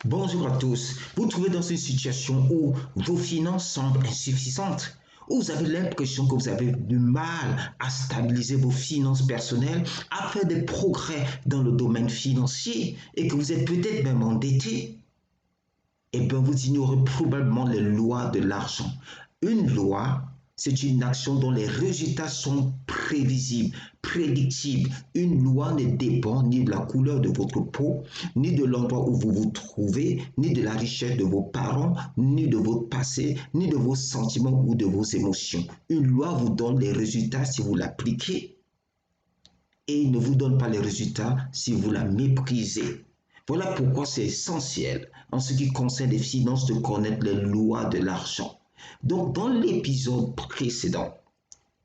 Bonjour à tous. Vous vous trouvez dans une situation où vos finances semblent insuffisantes, où vous avez l'impression que vous avez du mal à stabiliser vos finances personnelles, à faire des progrès dans le domaine financier et que vous êtes peut-être même endetté. Eh bien, vous ignorez probablement les lois de l'argent. Une loi, c'est une action dont les résultats sont prévisibles, prédictibles. Une loi ne dépend ni de la couleur de votre peau, ni de l'endroit où vous vous trouvez, ni de la richesse de vos parents, ni de votre passé, ni de vos sentiments ou de vos émotions. Une loi vous donne les résultats si vous l'appliquez et il ne vous donne pas les résultats si vous la méprisez. Voilà pourquoi c'est essentiel en ce qui concerne les finances de connaître les lois de l'argent. Donc dans l'épisode précédent,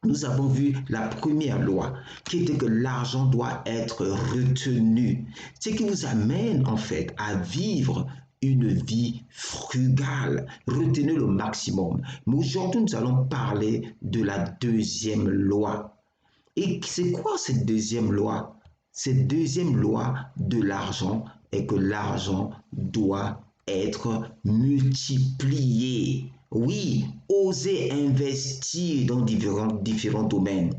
nous avons vu la première loi qui était que l'argent doit être retenu. Ce qui vous amène en fait à vivre une vie frugale, retenez le maximum. Mais aujourd'hui, nous allons parler de la deuxième loi. Et c'est quoi cette deuxième loi? Cette deuxième loi de l'argent est que l'argent doit être multiplié. Oui, oser investir dans différents domaines.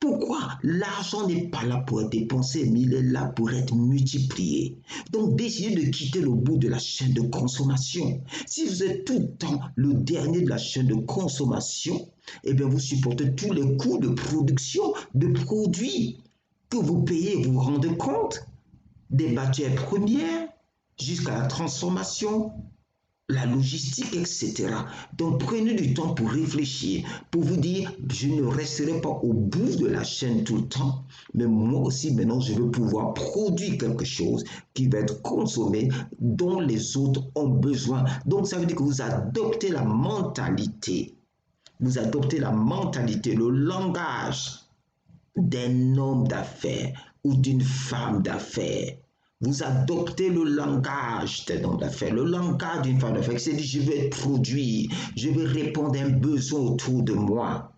Pourquoi? L'argent n'est pas là pour être dépensé, mais il est là pour être multiplié. Donc, décidez de quitter le bout de la chaîne de consommation. Si vous êtes tout le temps le dernier de la chaîne de consommation, eh bien, vous supportez tous les coûts de production de produits que vous payez, vous vous rendez compte? Des matières premières jusqu'à la transformation, la logistique, etc. Donc prenez du temps pour réfléchir, pour vous dire, je ne resterai pas au bout de la chaîne tout le temps, mais moi aussi maintenant je veux pouvoir produire quelque chose qui va être consommé, dont les autres ont besoin. Donc ça veut dire que vous adoptez la mentalité, le langage d'un homme d'affaires ou d'une femme d'affaires. Vous adoptez le langage d'un homme d'affaires, le langage d'une femme d'affaires. C'est dit, je vais produire, je vais répondre à un besoin autour de moi.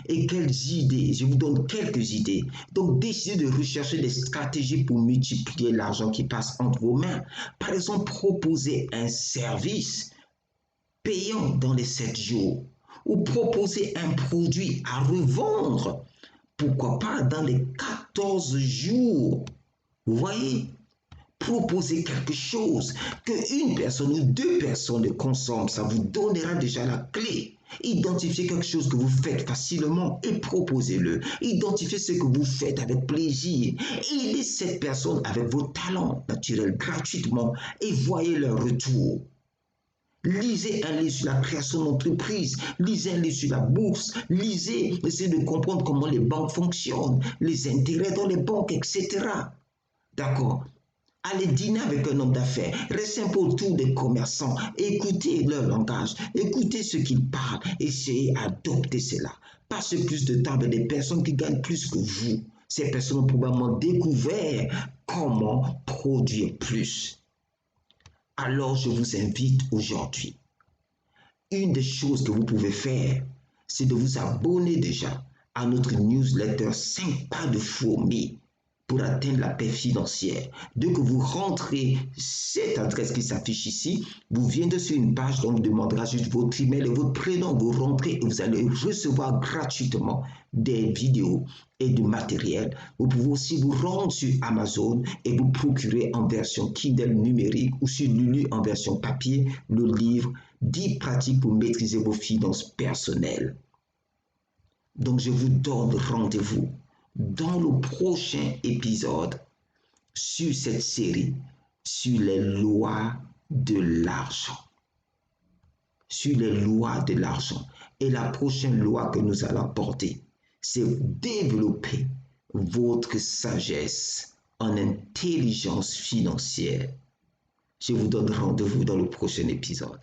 Et quelles idées? Je vous donne quelques idées. Donc, décidez de rechercher des stratégies pour multiplier l'argent qui passe entre vos mains. Par exemple, proposer un service payant dans les 7 jours ou proposer un produit à revendre. Pourquoi pas dans les 14 jours? Vous voyez? Proposer quelque chose qu'une personne ou deux personnes consomment, ça vous donnera déjà la clé. Identifiez quelque chose que vous faites facilement et proposez-le. Identifiez ce que vous faites avec plaisir. Aidez cette personne avec vos talents naturels gratuitement et voyez leur retour. Lisez un livre sur la création d'entreprise, lisez un livre sur la bourse, lisez, essayez de comprendre comment les banques fonctionnent, les intérêts dans les banques, etc. D'accord? Allez dîner avec un homme d'affaires, restez un peu autour des commerçants, écoutez leur langage, écoutez ce qu'ils parlent, essayez d'adopter cela. Passez plus de temps avec des personnes qui gagnent plus que vous. Ces personnes ont probablement découvert comment produire plus. Alors je vous invite aujourd'hui, une des choses que vous pouvez faire, c'est de vous abonner déjà à notre newsletter 5 pas de fourmi pour atteindre la paix financière. Dès que vous rentrez cette adresse qui s'affiche ici, vous viendrez sur une page dont on vous demandera juste votre email et votre prénom. Vous rentrez et vous allez recevoir gratuitement des vidéos et du matériel. Vous pouvez aussi vous rendre sur Amazon et vous procurer en version Kindle numérique ou sur Lulu en version papier le livre 10 pratiques pour maîtriser vos finances personnelles. Donc je vous donne rendez-vous dans le prochain épisode sur cette série sur les lois de l'argent. Sur les lois de l'argent. Et la prochaine loi que nous allons porter, c'est développer votre sagesse en intelligence financière. Je vous donne rendez-vous dans le prochain épisode.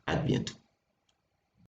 À bientôt.